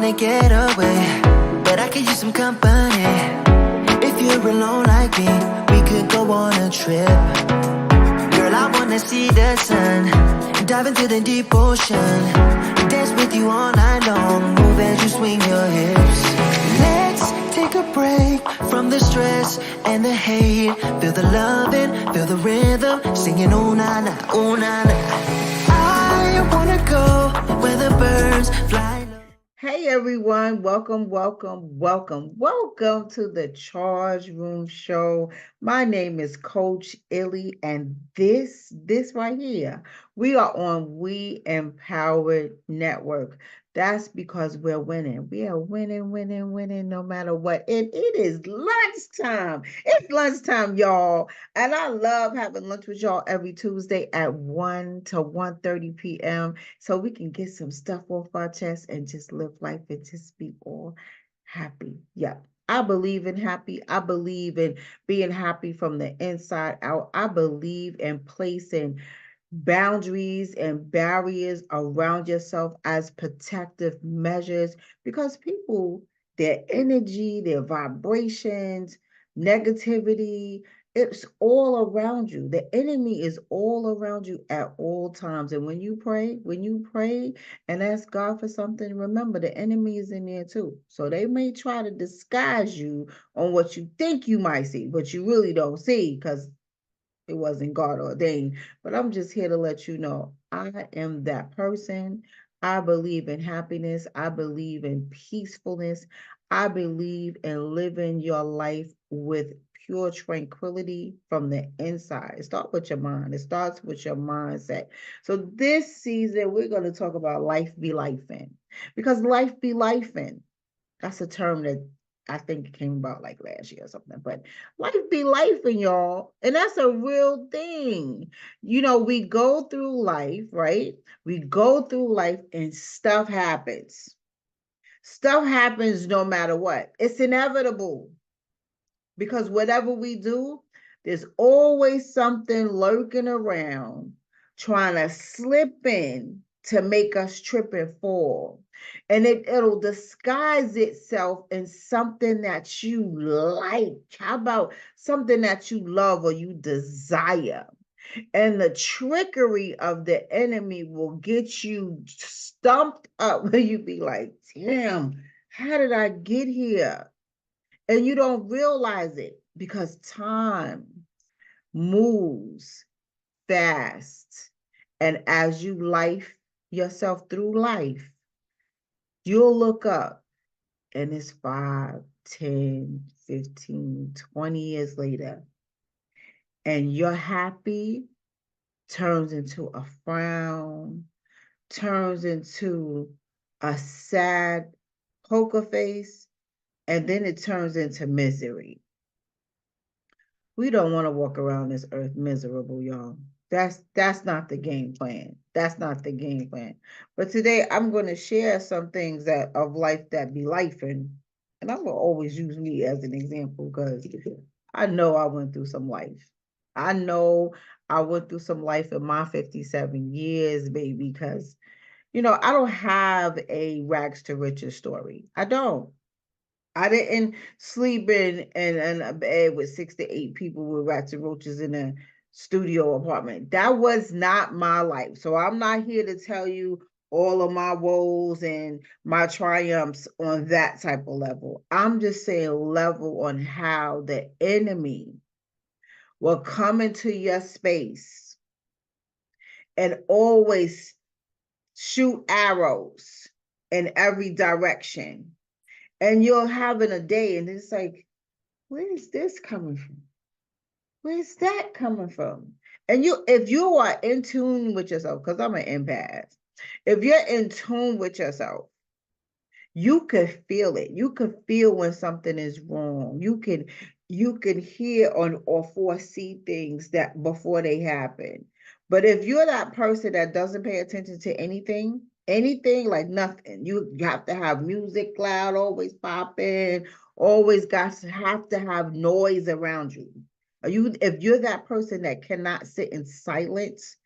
wanna get away, but I could use some company. If you're alone like me, we could go on a trip. Girl, I wanna see the sun, dive into the deep ocean, dance with you all night long, move as you swing your hips. Let's take a break from the stress and the hate. Feel the loving, feel the rhythm, singing oh na na, oh na na. I wanna go where the birds fly low. Hey everyone, welcome to the Charge Room Show. My name is Coach ILLY, and this right here, we are on We Empowered Network. That's because we're winning. We are winning, no matter what. And it is lunchtime. It's lunchtime, y'all. And I love having lunch with y'all every Tuesday at 1 to 1:30 p.m. so we can get some stuff off our chest and just live life and just be all happy. Yeah. I believe in happy. I believe in being happy from the inside out. I believe in placing boundaries and barriers around yourself as protective measures, because people, their energy, their vibrations, negativity, it's all around you. The enemy is all around you at all times. And when you pray and ask God for something, remember the enemy is in there too. So they may try to disguise you on what you think you might see, but you really don't see, because it wasn't God ordained. But I'm just here to let you know, I am that person. I believe in happiness. I believe in peacefulness. I believe in living your life with pure tranquility from the inside. It starts with your mind. It starts with your mindset. So this season, we're going to talk about life be lifing, because life be lifing. That's a term that I think it came about like last year or something, but life be lifing, y'all. And that's a real thing. You know, we go through life, right? We go through life and stuff happens. Stuff happens no matter what. It's inevitable, because whatever we do, there's always something lurking around trying to slip in to make us trip and fall. And it'll disguise itself in something that you like. How about something that you love or you desire? And the trickery of the enemy will get you stumped up where you be like, damn, how did I get here? And you don't realize it, because time moves fast. And as you life yourself through life, you'll look up and it's 5, 10, 15, 20 years later. And your happy turns into a frown, turns into a sad poker face, and then it turns into misery. We don't want to walk around this earth miserable, y'all. That's not the game plan. That's not the game plan. But today I'm going to share some things that of life that be life, and I'm going to always use me as an example, because I know I went through some life. I know I went through some life in my 57 years, baby, because I don't have a rags to riches story. I don't. I didn't sleep in a bed with 6 to 8 people with rats and roaches in a studio apartment. That was not my life. So I'm not here to tell you all of my woes and my triumphs on that type of level. I'm just saying level on how the enemy will come into your space and always shoot arrows in every direction. And you're having a day and it's like, where is this coming from? Where's that coming from? And if you are in tune with yourself, because I'm an empath, if you're in tune with yourself, you could feel it. You could feel when something is wrong. You can hear or foresee things that before they happen. But if you're that person that doesn't pay attention to anything like nothing, you have to have music loud, always popping, always have to have noise around you. If you're that person that cannot sit in silence,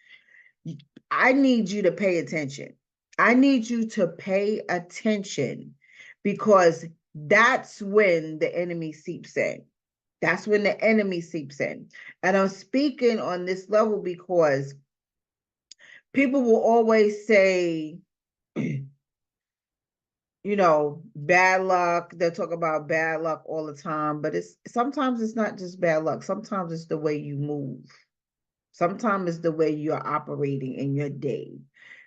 I need you to pay attention. I need you to pay attention because that's when the enemy seeps in. That's when the enemy seeps in. And I'm speaking on this level because people will always say, bad luck. They'll talk about bad luck all the time, but sometimes it's not just bad luck. Sometimes it's the way you move. Sometimes it's the way you're operating in your day.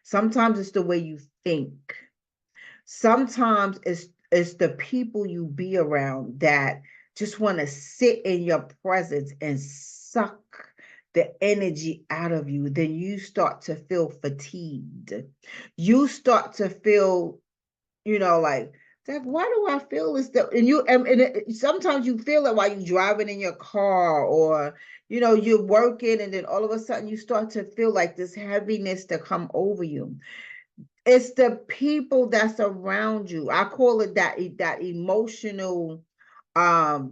Sometimes it's the way you think. Sometimes it's the people you be around that just want to sit in your presence and suck the energy out of you. Then you start to feel fatigued. You start to feel, like, why do I feel this? Sometimes you feel it while you're driving in your car, or you're working, and then all of a sudden you start to feel like this heaviness to come over you. It's the people that's around you. I call it that emotional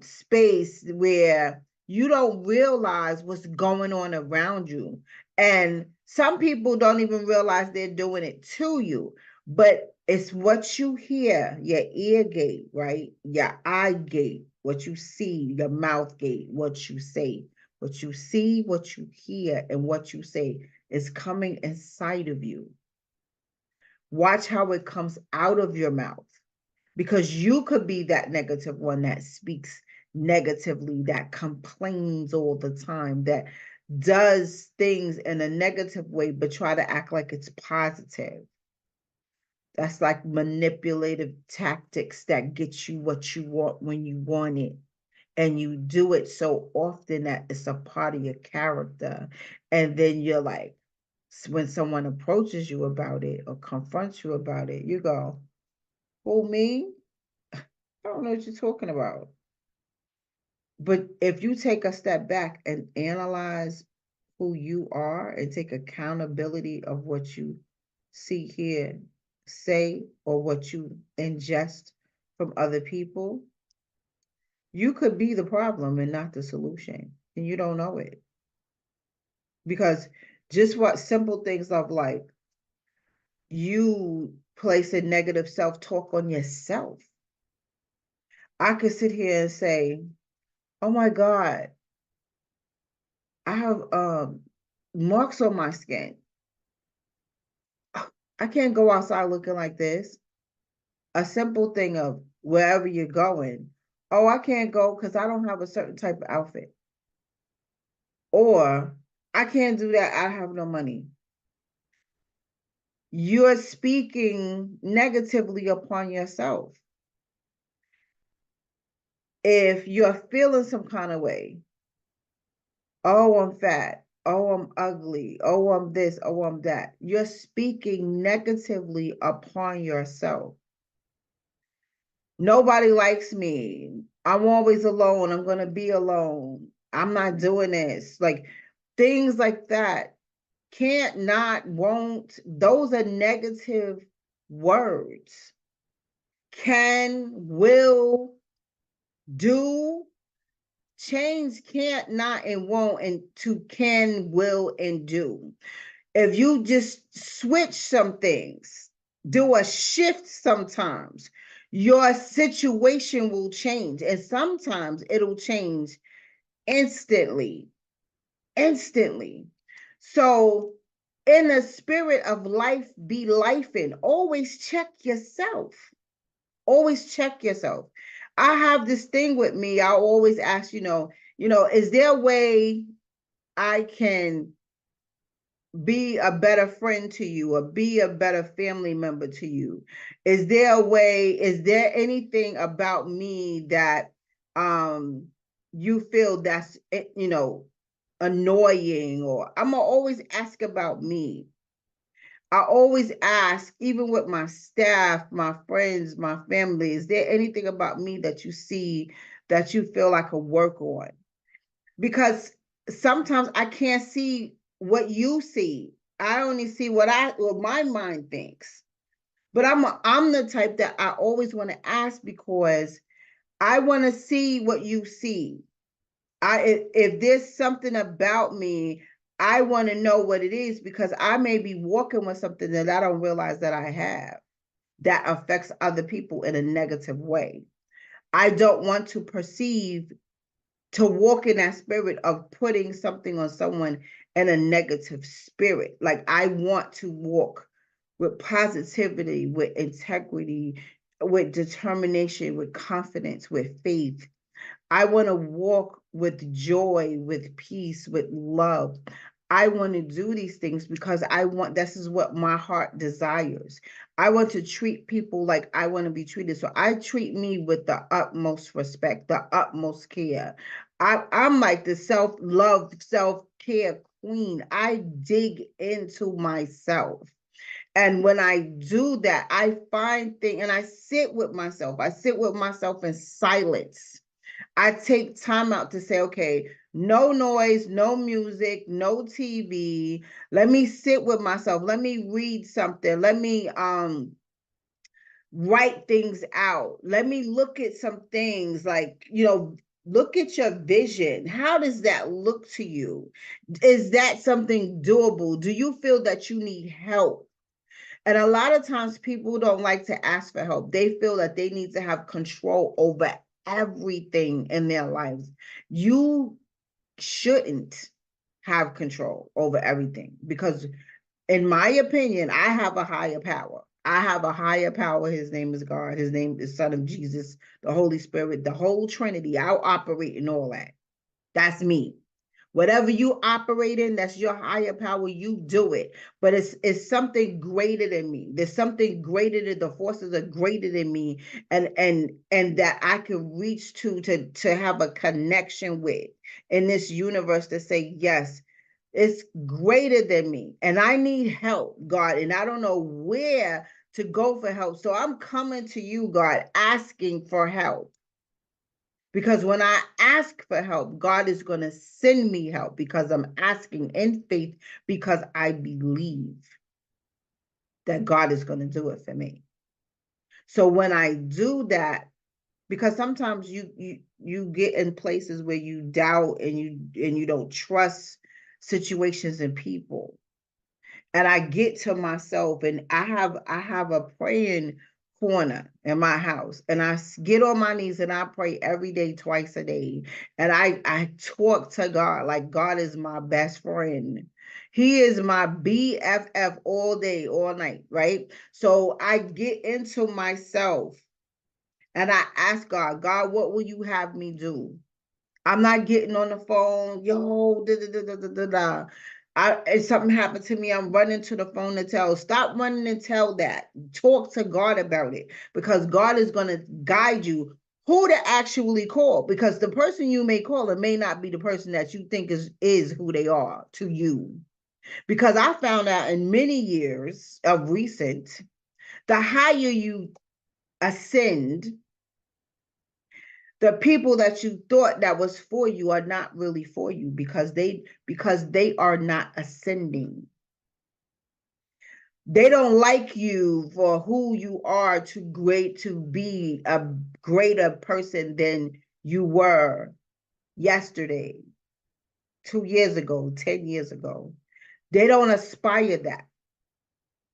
space where you don't realize what's going on around you. And some people don't even realize they're doing it to you, but it's what you hear, your ear gate, right? Your eye gate, what you see, your mouth gate, what you say. What you see, what you hear, and what you say is coming inside of you. Watch how it comes out of your mouth, because you could be that negative one that speaks negatively, that complains all the time, that does things in a negative way, but try to act like it's positive. That's like manipulative tactics that get you what you want when you want it. And you do it so often that it's a part of your character. And then you're like, when someone approaches you about it or confronts you about it, you go, who, me? I don't know what you're talking about. But if you take a step back and analyze who you are and take accountability of what you see, hear, say, or what you ingest from other people, you could be the problem and not the solution. And you don't know it. Because just what simple things of like, you place a negative self-talk on yourself. I could sit here and say, oh my God, I have marks on my skin. I can't go outside looking like this. A simple thing of wherever you're going, oh, I can't go because I don't have a certain type of outfit. Or I can't do that, I have no money. You're speaking negatively upon yourself. If you're feeling some kind of way, oh, I'm fat, oh, I'm ugly, oh, I'm this, oh, I'm that, you're speaking negatively upon yourself. Nobody likes me. I'm always alone. I'm going to be alone. I'm not doing this. Like things like that. Can't, not, won't. Those are negative words. Can, will, do. Change can't, not, and won't into can, will, and do. If you just switch some things, do a shift sometimes, your situation will change. And sometimes it'll change instantly. Instantly. So in the spirit of life, be lifing. Always check yourself. Always check yourself. I have this thing with me. I always ask, is there a way I can be a better friend to you or be a better family member to you? Is there anything about me that you feel that's annoying? Or I'm gonna always ask about me. I always ask, even with my staff, my friends, my family, is there anything about me that you see that you feel I could work on? Because sometimes I can't see what you see. I only see what my mind thinks. But I'm the type that I always want to ask, because I want to see what you see. If there's something about me, I want to know what it is, because I may be walking with something that I don't realize that I have. that affects other people in a negative way. I don't want to walk in that spirit of putting something on someone in a negative spirit. Like, I want to walk with positivity, with integrity, with determination, with confidence, with faith. I want to walk with joy, with peace, with love. I want to do these things because this is what my heart desires. I want to treat people like I want to be treated. So I treat me with the utmost respect, the utmost care. I'm like the self-love, self-care queen. I dig into myself. And when I do that, I find things and I sit with myself. I sit with myself in silence. I take time out to say, okay, no noise, no music, no TV. Let me sit with myself. Let me read something. Let me write things out. Let me look at some things like, look at your vision. How does that look to you? Is that something doable? Do you feel that you need help? And a lot of times people don't like to ask for help. They feel that they need to have control over everything in their lives. You shouldn't have control over everything because, in my opinion, I have a higher power. I have a higher power. His name is God. His name is Son of Jesus, the Holy Spirit, the whole Trinity. I'll operate in all that. That's me. Whatever you operate in, that's your higher power, you do it. But it's something greater than me. There's something greater than the forces are greater than me, and that I can reach to have a connection with in this universe to say, yes, it's greater than me. And I need help, God. And I don't know where to go for help. So I'm coming to you, God, asking for help. Because when I ask for help, God is going to send me help because I'm asking in faith because I believe that God is going to do it for me. So when I do that, because sometimes you get in places where you doubt and you don't trust situations and people. And I get to myself and I have a praying corner in my house, and I get on my knees and I pray every day, twice a day. And I talk to God like God is my best friend. He is my BFF all day, all night, right? So I get into myself and I ask God, God, what will you have me do? I'm not getting on the phone, yo, da da da da da da. If something happened to me, I'm running to the phone to tell. Stop running and tell that. Talk to God about it because God is going to guide you who to actually call, because the person you may call, it may not be the person that you think is who they are to you. Because I found out in many years of recent, the higher you ascend, the people that you thought that was for you are not really for you because they are not ascending. They don't like you for who you are, to be a greater person than you were yesterday, 2 years ago, 10 years ago. They don't aspire that.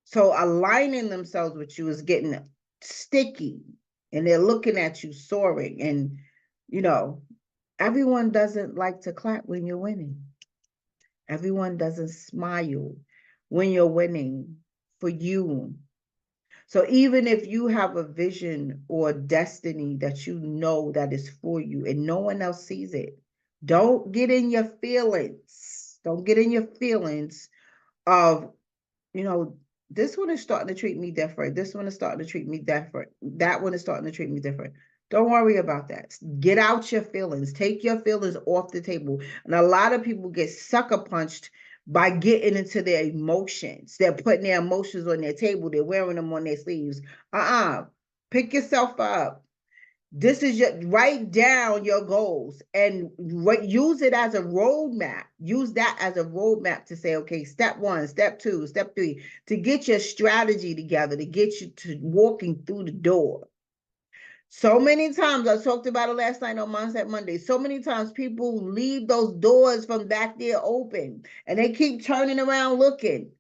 So aligning themselves with you is getting sticky, and they're looking at you soaring. And everyone doesn't like to clap when you're winning. Everyone doesn't smile when you're winning for you. So even if you have a vision or destiny that you know that is for you and no one else sees it, don't get in your feelings. Don't get in your feelings of, this one is starting to treat me different. This one is starting to treat me different. That one is starting to treat me different. Don't worry about that. Get out your feelings. Take your feelings off the table. And a lot of people get sucker punched by getting into their emotions. They're putting their emotions on their table. They're wearing them on their sleeves. Pick yourself up. This is write down your goals and use it as a roadmap. Use that as a roadmap to say, okay, step 1, step 2, step 3, to get your strategy together, to get you to walking through the door. So many times, I talked about it last night on Mindset Monday. So many times people leave those doors from back there open and they keep turning around looking.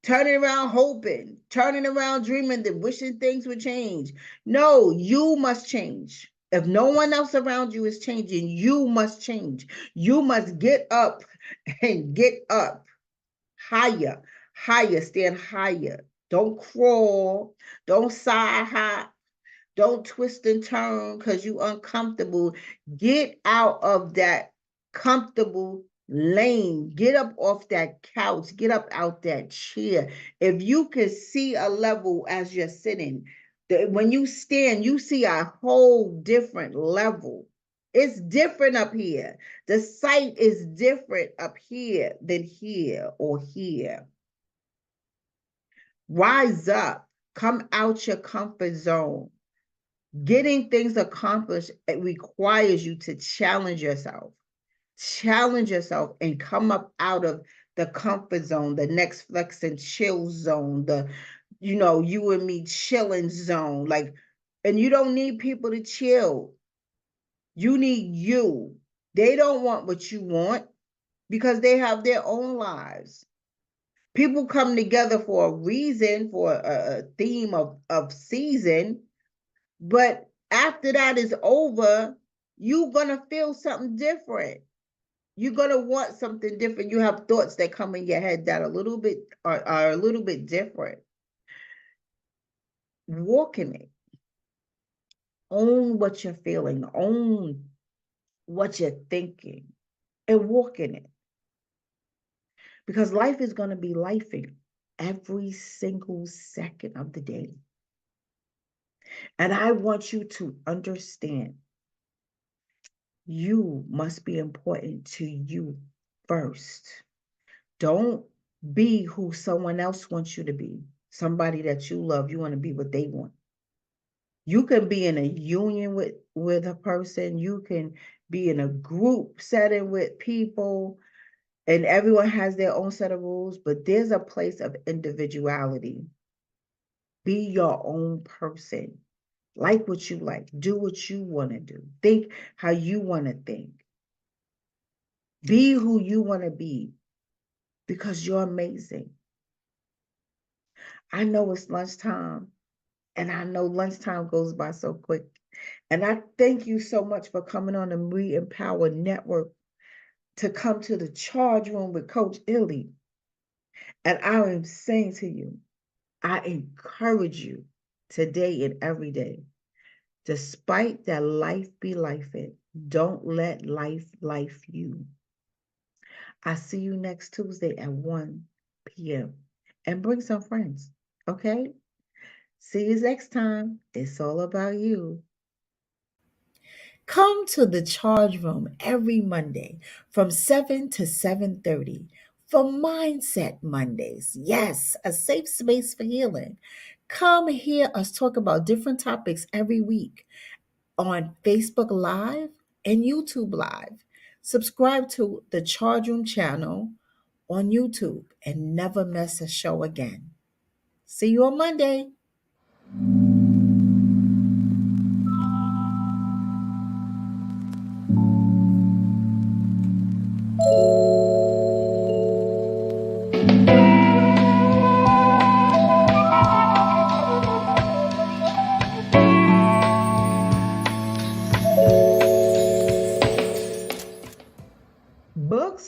turning around hoping, turning around dreaming, that wishing things would change. No, you must change. If no one else around you is changing, you must change. You must get up and get up higher, higher, stand higher. Don't crawl, don't side hop, don't twist and turn because you uncomfortable. Get out of that comfortable lane. Get up off that couch. Get up out that chair. If you can see a level as you're sitting, when you stand, you see a whole different level. It's different up here. The sight is different up here than here or here. Rise up. Come out your comfort zone. Getting things accomplished, it requires you to challenge yourself. Challenge yourself and come up out of the comfort zone, the next flex and chill zone, the, you and me chilling zone. Like, and you don't need people to chill. You need you. They don't want what you want because they have their own lives. People come together for a reason, for a theme of season. But after that is over, you're going to feel something different. You're going to want something different. You have thoughts that come in your head that are a little bit different. Walk in it. Own what you're feeling. Own what you're thinking. And walk in it. Because life is going to be lifing every single second of the day. And I want you to understand, you must be important to you first. Don't be who someone else wants you to be. Somebody that you love, you want to be what they want. You can be in a union with a person. You can be in a group setting with people, and everyone has their own set of rules, but there's a place of individuality. Be your own person. Like what you like. Do what you want to do. Think how you want to think. Be who you want to be, because you're amazing. I know it's lunchtime, and I know lunchtime goes by so quick. And I thank you so much for coming on the We Empower Network to come to the charge room with Coach ILLY. And I am saying to you, I encourage you today and every day, despite that life be lifing, don't let life you. I see you next Tuesday at 1 p.m. and bring some friends, okay? See you next time. It's all about you. Come to the charge room every Monday from 7 to 7:30 for Mindset Mondays. Yes, a safe space for healing. Come hear us talk about different topics every week on Facebook Live and YouTube Live. Subscribe to the Charge Room channel on YouTube and never miss a show again. See you on Monday.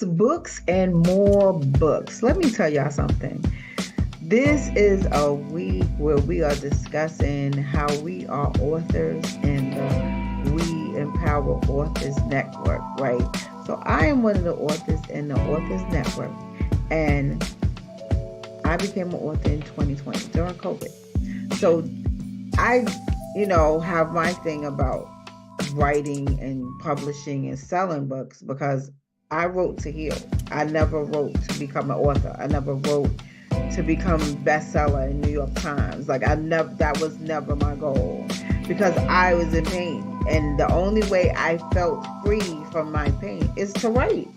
Books, and more books. Let me tell y'all something. This is a week where we are discussing how we are authors in the We Empower Authors Network, right? So I am one of the authors in the Authors Network, and I became an author in 2020 during COVID. So I, have my thing about writing and publishing and selling books, because I wrote to heal. I never wrote to become an author. I never wrote to become bestseller in New York Times. That was never my goal, because I was in pain. And the only way I felt free from my pain is to write.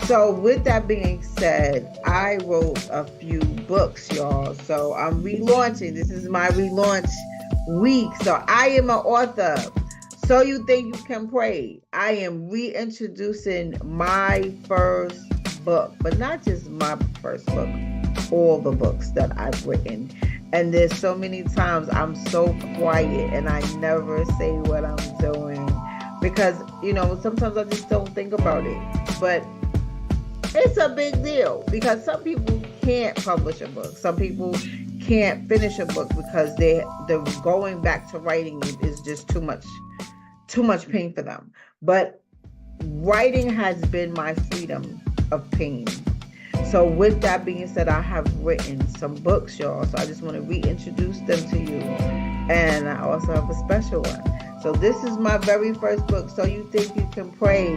So with that being said, I wrote a few books, y'all. So I'm relaunching. This is my relaunch week. So I am an author. So You Think You Can Pray. I am reintroducing my first book, but not just my first book. all the books that I've written. And there's so many times I'm so quiet and I never say what I'm doing because, sometimes I just don't think about it. But it's a big deal because some people can't publish a book. Some people can't finish a book because the going back to writing is just too much pain for them. But writing has been my freedom of pain. So with that being said, I have written some books, y'all. So I just want to reintroduce them to you. And I also have a special one. So this is my very first book, So You Think You Can Pray.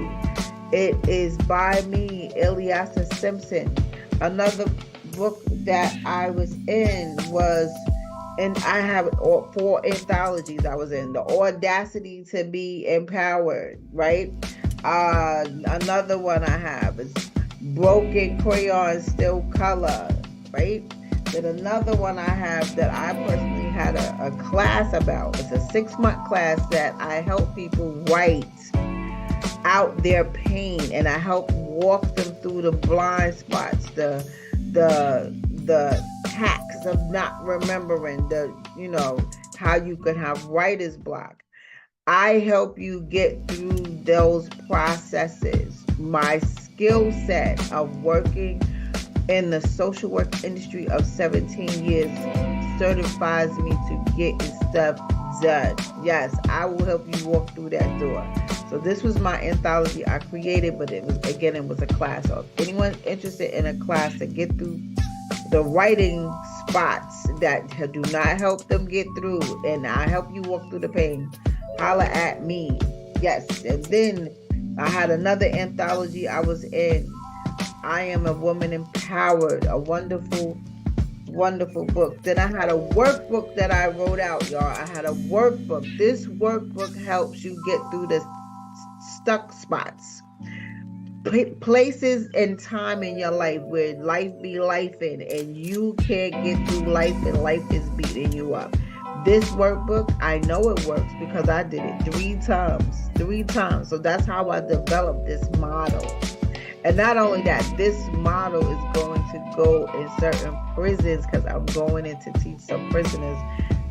It is by me, Ilyasa Simpson. Another book that I was in was, and I have 4 anthologies I was in. The Audacity to Be Empowered, right? Another one I have is Broken Crayon Still Color, right? Then another one I have that I personally had a class about. It's a 6-month class that I help people write out their pain, and I help walk them through the blind spots, the hacks of not remembering, how you can have writer's block. I help you get through those processes. My skill set of working in the social work industry of 17 years certifies me to get stuff done. Yes, I will help you walk through that door. So this was my anthology I created, but it was a class. So if anyone's interested in a class to get through the writing spots that do not help them get through, and I help you walk through the pain, holla at me. Yes. And then I had another anthology I was in. I Am a Woman Empowered, a wonderful, wonderful book. Then I had a workbook that I wrote out, y'all. I had a workbook. This workbook helps you get through the stuck spots. Places and time in your life where life be lifing and you can't get through life and life is beating you up. This workbook, I know it works because I did it 3 times. So that's how I developed this model. And not only that, this model is going to go in certain prisons because I'm going in to teach some prisoners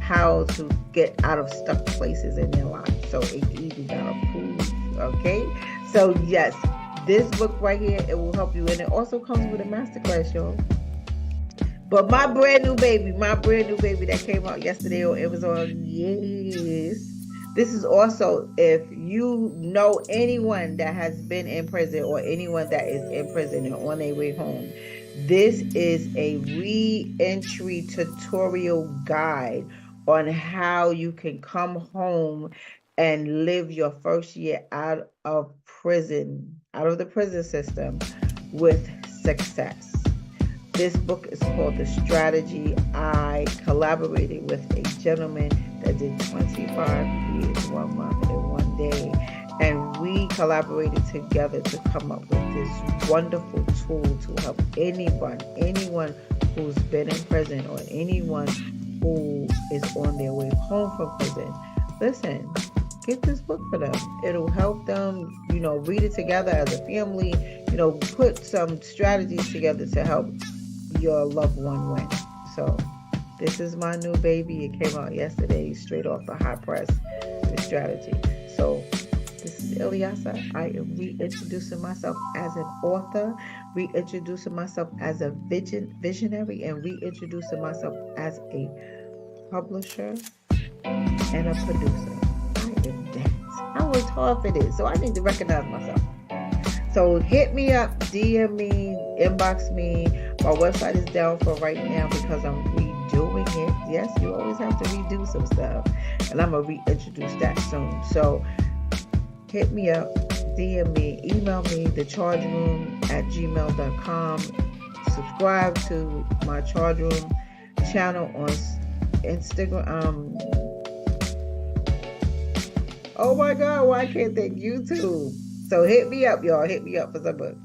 how to get out of stuck places in their lives. So it even got approved, okay? So yes, this book right here, it will help you. And it also comes with a masterclass, y'all. But my brand new baby that came out yesterday on Amazon, yes. This is also, if you know anyone that has been in prison or anyone that is in prison and on their way home, this is a re-entry tutorial guide on how you can come home and live your first year out of the prison system with success. This book is called The Strategy. I collaborated with a gentleman that did 25 years, 1 month, and 1 day. And we collaborated together to come up with this wonderful tool to help anyone who's been in prison or anyone who is on their way home from prison. Listen, get this book for them. It'll help them, read it together as a family, put some strategies together to help your loved one win. So this is my new baby. It came out yesterday, straight off the hot press, The Strategy. So this is Ilyasa. I am reintroducing myself as an author, reintroducing myself as a visionary, and reintroducing myself as a publisher and a producer. I am that. How tough it is. So I need to recognize myself. So hit me up, DM me, inbox me. My website is down for right now because I'm redoing it. Yes, you always have to redo some stuff. And I'm going to reintroduce that soon. So hit me up, DM me, email me, thechargeroom@gmail.com. Subscribe to my Charge Room channel on Instagram. Oh my God, why can't I think YouTube? So hit me up, y'all. Hit me up for some books.